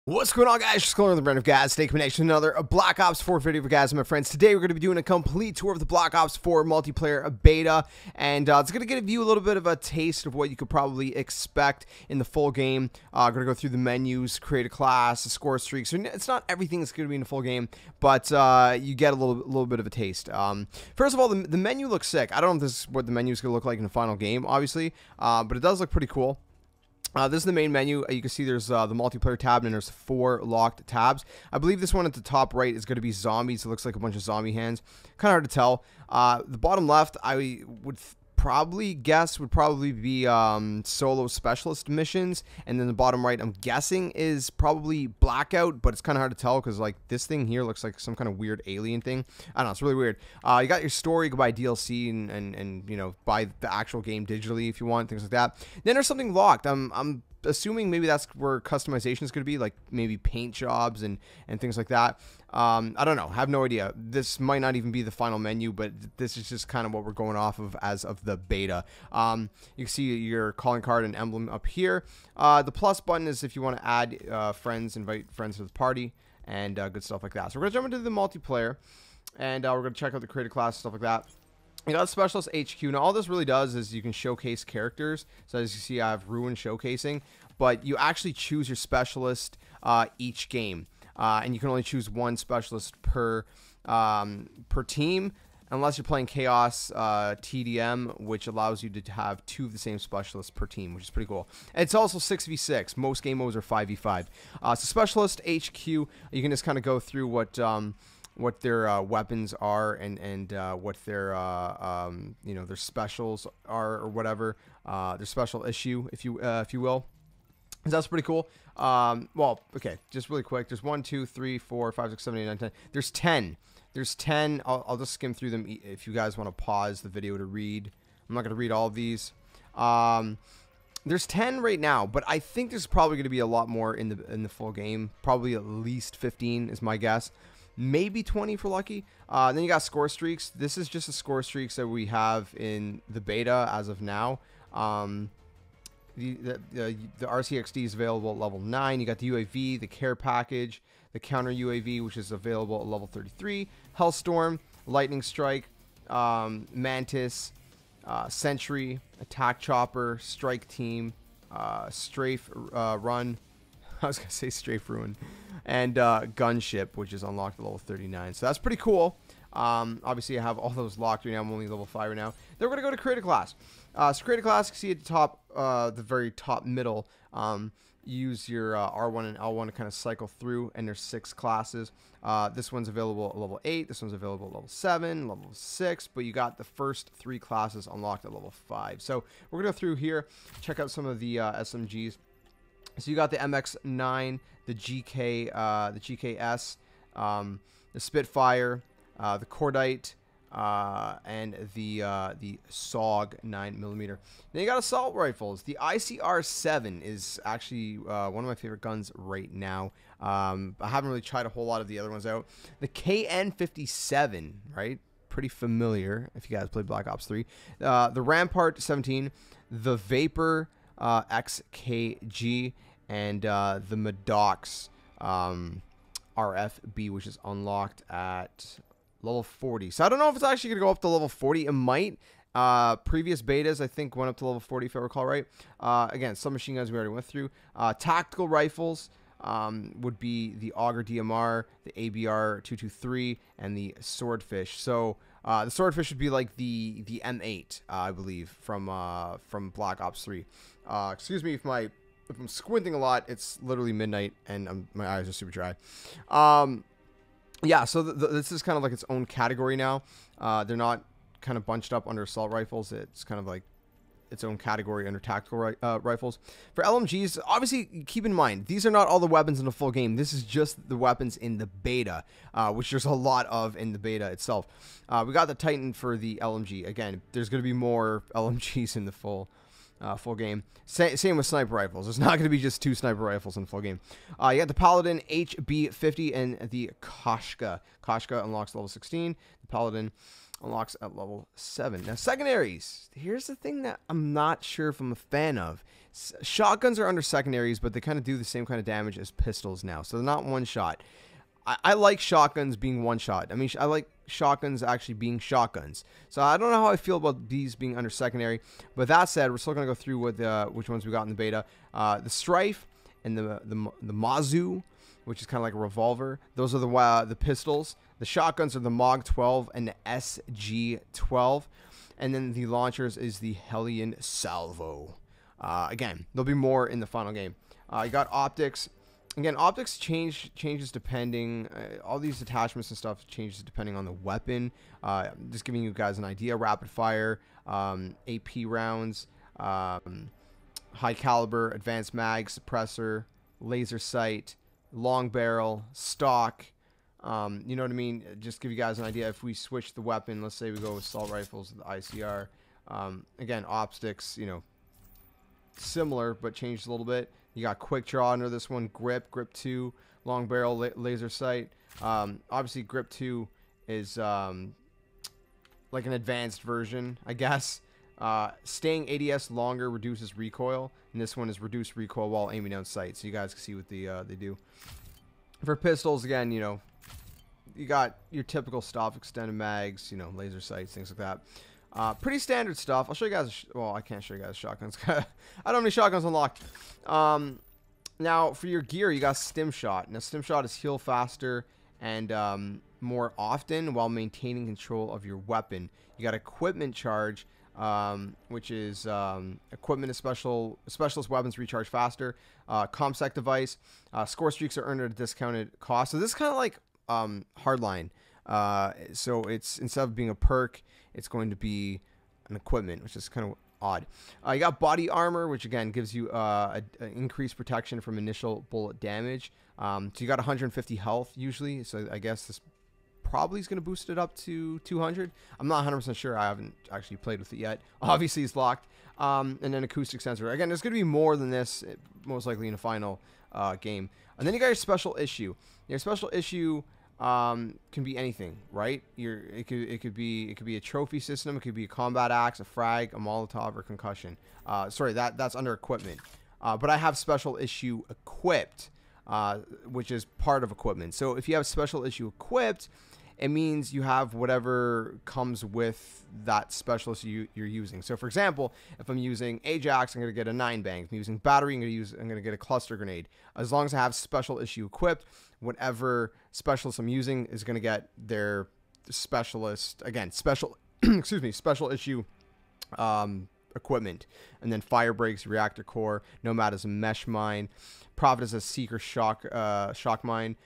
What's going on, guys? JSkeleton, the brand of guys. Today coming to another Black Ops 4 video for guys and my friends. Today we're going to be doing a complete tour of the Black Ops 4 multiplayer beta, and it's going to give you a little bit of a taste of what you could probably expect in the full game. Going to go through the menus, create a class, the score streaks. It's not everything that's going to be in the full game, but you get a little bit of a taste. First of all, the menu looks sick. I don't know if this is what the menu is going to look like in the final game, obviously, but it does look pretty cool. This is the main menu. You can see there's the multiplayer tab, and there's 4 locked tabs. I believe this one at the top right is going to be zombies. It looks like a bunch of zombie hands. Kind of hard to tell. The bottom left, I would probably guess would probably be solo specialist missions, and then the bottom right, I'm guessing, is probably blackout, but it's kind of hard to tell because like this thing here looks like some kind of weird alien thing. I don't know, it's really weird. You got your story, you can buy DLC and you know, buy the actual game digitally if you want, things like that. Then there's something locked. I'm assuming maybe that's where customization is going to be, like maybe paint jobs and things like that. I don't know, have no idea. This might not even be the final menu, but this is just kind of what we're going off of as of the beta. You can see your calling card and emblem up here. The plus button is if you want to add friends, invite friends to the party, and good stuff like that. So we're going to jump into the multiplayer, and we're going to check out the creative class, stuff like that. You got Specialist HQ. Now, all this really does is you can showcase characters. So, as you see, I have Ruin showcasing, but you actually choose your specialist each game. And you can only choose one specialist per team, unless you're playing Chaos TDM, which allows you to have 2 of the same specialists per team, which is pretty cool. It's also 6v6. Most game modes are 5v5. So, Specialist HQ, you can just kind of go through what their weapons are and what their you know, their specials are, or whatever, their special issue, if you will. So that's pretty cool. Well, okay, just really quick. There's 1, 2, 3, 4, 5, 6, 7, 8, 9, 10. There's 10. There's 10. I'll just skim through them if you guys want to pause the video to read. I'm not going to read all of these. There's 10 right now, but I think there's probably going to be a lot more in the full game. Probably at least 15 is my guess. Maybe 20 for lucky. Then you got score streaks. This is just the score streaks that we have in the beta as of now. The RCXD is available at level 9. You got the UAV, the care package, the counter UAV, which is available at level 33. Hellstorm, Lightning Strike, Mantis, Sentry, Attack Chopper, Strike Team, Strafe Run. I was going to say Strafe Ruin. And Gunship, which is unlocked at level 39. So that's pretty cool. Obviously, I have all those locked right now. I'm only level 5 right now. Then we're going to go to Create a Class. So Create a Class, you can see at the top, the very top middle, use your R1 and L1 to kind of cycle through, and there's 6 classes. This one's available at level 8. This one's available at level 7, level 6, but you got the first 3 classes unlocked at level 5. So we're going to go through here, check out some of the SMGs. So you got the MX-9, the GKS, the Spitfire, the Cordite, and the SOG 9mm. Then you got assault rifles. The ICR-7 is actually one of my favorite guns right now. I haven't really tried a whole lot of the other ones out. The KN-57, right? Pretty familiar if you guys played Black Ops 3. The Rampart 17, the Vapor XKG, and the Maddox RFB, which is unlocked at level 40. So I don't know if it's actually going to go up to level 40. It might. Previous betas, I think, went up to level 40, if I recall right. Again, some machine guns we already went through. Tactical rifles would be the Auger DMR, the ABR 223, and the Swordfish. So the Swordfish would be like the M8, I believe, from Black Ops 3. Excuse me if I'm squinting a lot. It's literally midnight and my eyes are super dry. Yeah, so this is kind of like its own category now. They're not kind of bunched up under assault rifles. It's kind of like its own category under tactical rifles. For LMGs, obviously, keep in mind, these are not all the weapons in the full game. This is just the weapons in the beta, which there's a lot of in the beta itself. We got the Titan for the LMG. Again, there's going to be more LMGs in the full full game. Same with sniper rifles. There's not going to be just 2 sniper rifles in full game. You got the Paladin HB50 and the Koshka. Koshka unlocks level 16. The Paladin unlocks at level 7. Now, secondaries. Here's the thing that I'm not sure if I'm a fan of. Shotguns are under secondaries, but they kind of do the same kind of damage as pistols now. So they're not one shot. I like shotguns being one shot. I mean, I like shotguns actually being shotguns. So I don't know how I feel about these being under secondary. But that said, we're still going to go through with which ones we got in the beta. The Strife and the Mazu, which is kind of like a revolver. Those are the pistols. The shotguns are the MOG 12 and the SG 12. And then the launchers is the Hellion Salvo. Again, there'll be more in the final game. You got optics. Again, optics changes depending, all these attachments and stuff changes depending on the weapon. Just giving you guys an idea. Rapid fire, AP rounds, high caliber, advanced mag, suppressor, laser sight, long barrel, stock. You know what I mean? Just give you guys an idea. If we switch the weapon, let's say we go with assault rifles, the ICR. Again, optics, you know, similar but changed a little bit. You got quick draw under this one, grip 2, long barrel, laser sight. Obviously, grip 2 is like an advanced version, I guess. Staying ADS longer reduces recoil, and this one is reduced recoil while aiming down sight. So you guys can see what they do. For pistols, again, you know, you got your typical stuff, extended mags, you know, laser sights, things like that. Pretty standard stuff. I'll show you guys. Well, I can't show you guys shotguns. I don't have any shotguns unlocked. Now, for your gear, you got Stim Shot. Now, Stim Shot is heal faster and more often while maintaining control of your weapon. You got Equipment Charge, which is equipment of specialist weapons recharge faster. ComSec device. Scorestreaks are earned at a discounted cost. So this is kind of like Hardline. So it's, instead of being a perk, it's going to be an equipment, which is kind of odd. You got body armor, which again gives you increased protection from initial bullet damage. So you got 150 health usually. So I guess this probably is going to boost it up to 200. I'm not 100% sure. I haven't actually played with it yet. Obviously, it's locked. And then acoustic sensor. Again, there's going to be more than this, most likely in the final game. And then you got your special issue. Your special issue can be anything, right? It could be a trophy system, it could be a combat axe, a frag, a Molotov, or concussion. Sorry, that's under equipment. But I have special issue equipped, which is part of equipment. So if you have special issue equipped, it means you have whatever comes with that specialist you're using. So for example, if I'm using Ajax, I'm going to get a 9-bang. If I'm using battery, I'm going to get a cluster grenade. As long as I have special issue equipped, whatever specialist I'm using is going to get their specialist, again, special issue equipment. And then fire breaks, reactor core, Nomad is a mesh mine, Prophet is a seeker shock mine,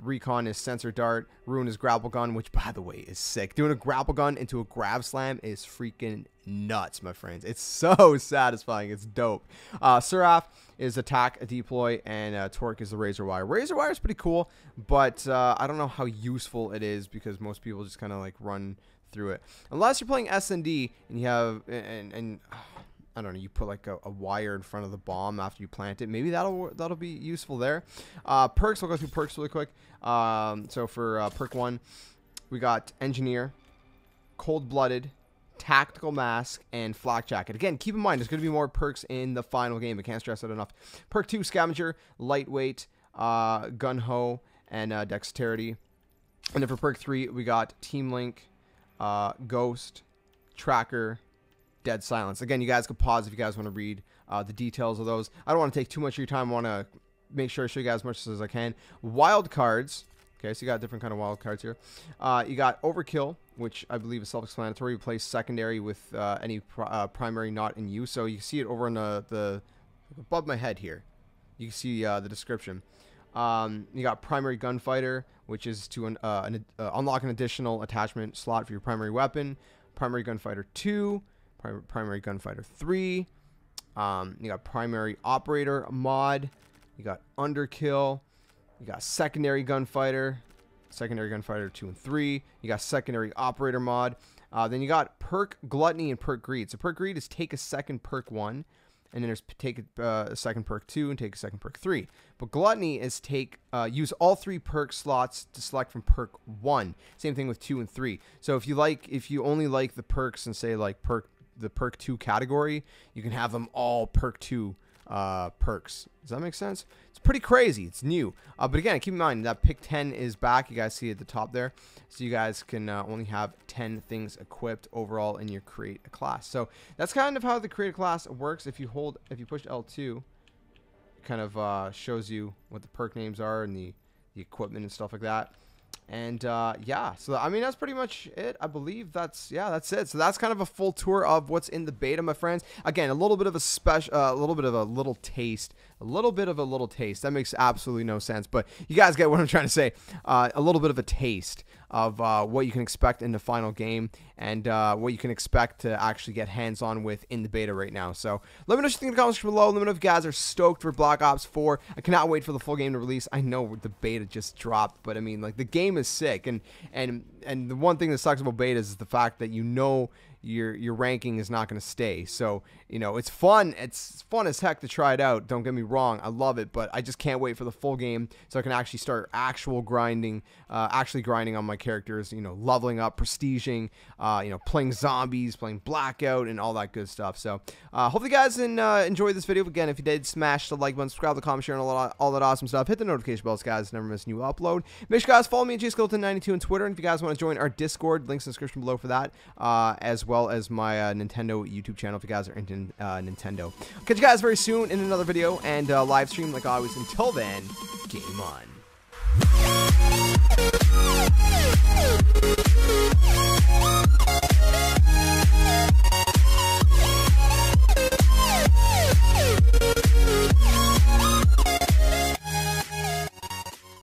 Recon is sensor dart, Ruin is grapple gun, which by the way is sick. Doing a grapple gun into a grab slam is freaking nuts, my friends. It's so satisfying. It's dope. Seraph is attack, deploy, and Torque is the razor wire. Razor wire is pretty cool, but I don't know how useful it is because most people just kind of like run through it. Unless you're playing S&D and you have and I don't know, you put like a wire in front of the bomb after you plant it. Maybe that'll be useful there. Perks, we'll go through perks really quick. So for perk 1, we got Engineer, Cold-Blooded, Tactical Mask, and Flak Jacket. Again, keep in mind, there's going to be more perks in the final game. I can't stress that enough. Perk 2, Scavenger, Lightweight, Gun-Ho, and Dexterity. And then for perk 3, we got Team Link, Ghost, Tracker, Dead Silence. Again, you guys can pause if you guys want to read the details of those. I don't want to take too much of your time. I want to make sure I show you guys as much as I can. Wild cards. Okay, so you got different kind of wild cards here. You got Overkill, which I believe is self-explanatory. You play secondary with any primary not in use. So you see it over on the above my head here. You can see the description. You got Primary Gunfighter, which is to unlock an additional attachment slot for your primary weapon. Primary Gunfighter 2. Primary Gunfighter 3. You got Primary Operator mod. You got Underkill. You got Secondary Gunfighter. Secondary Gunfighter 2 and 3. You got Secondary Operator mod. Then you got Perk Gluttony and Perk Greed. So Perk Greed is take a second Perk 1. And then there's take a second Perk 2 and take a second Perk 3. But Gluttony is use all 3 perk slots to select from Perk 1. Same thing with 2 and 3. So if you only like the perks and say like the Perk 2 category, you can have them all Perk 2 perks. Does that make sense? It's pretty crazy. It's new. But again, keep in mind that pick 10 is back. You guys see at the top there. So you guys can only have 10 things equipped overall in your create a class. So that's kind of how the create a class works. If you push L2, it kind of shows you what the perk names are and the equipment and stuff like that. And yeah, so I mean that's pretty much it. I believe that's it. So that's kind of a full tour of what's in the beta, my friends. Again, a little bit of a little taste. That makes absolutely no sense, but you guys get what I'm trying to say. A little bit of a taste of what you can expect in the final game and what you can expect to actually get hands-on with in the beta right now. So let me know what you think in the comments below. Let me know if you guys are stoked for Black Ops 4. I cannot wait for the full game to release. I know the beta just dropped, but I mean, like, the game is sick, and the one thing that sucks about beta is the fact that your ranking is not going to stay. So, you know, it's fun. It's fun as heck to try it out. Don't get me wrong. I love it, but I just can't wait for the full game so I can actually start actually grinding on my characters, you know, leveling up, prestiging, you know, playing zombies, playing Blackout, and all that good stuff. So, hopefully you guys enjoyed this video. Again, if you did, smash the like button, subscribe, the comment, share, and all that awesome stuff. Hit the notification bells, guys. Never miss a new upload. Make sure you guys follow me at JSkeleton92 on Twitter. And if you guys want to join our Discord, links in the description below for that, as well as my Nintendo YouTube channel if you guys are into Nintendo. I'll catch you guys very soon in another video and live stream like always. Until then, game on.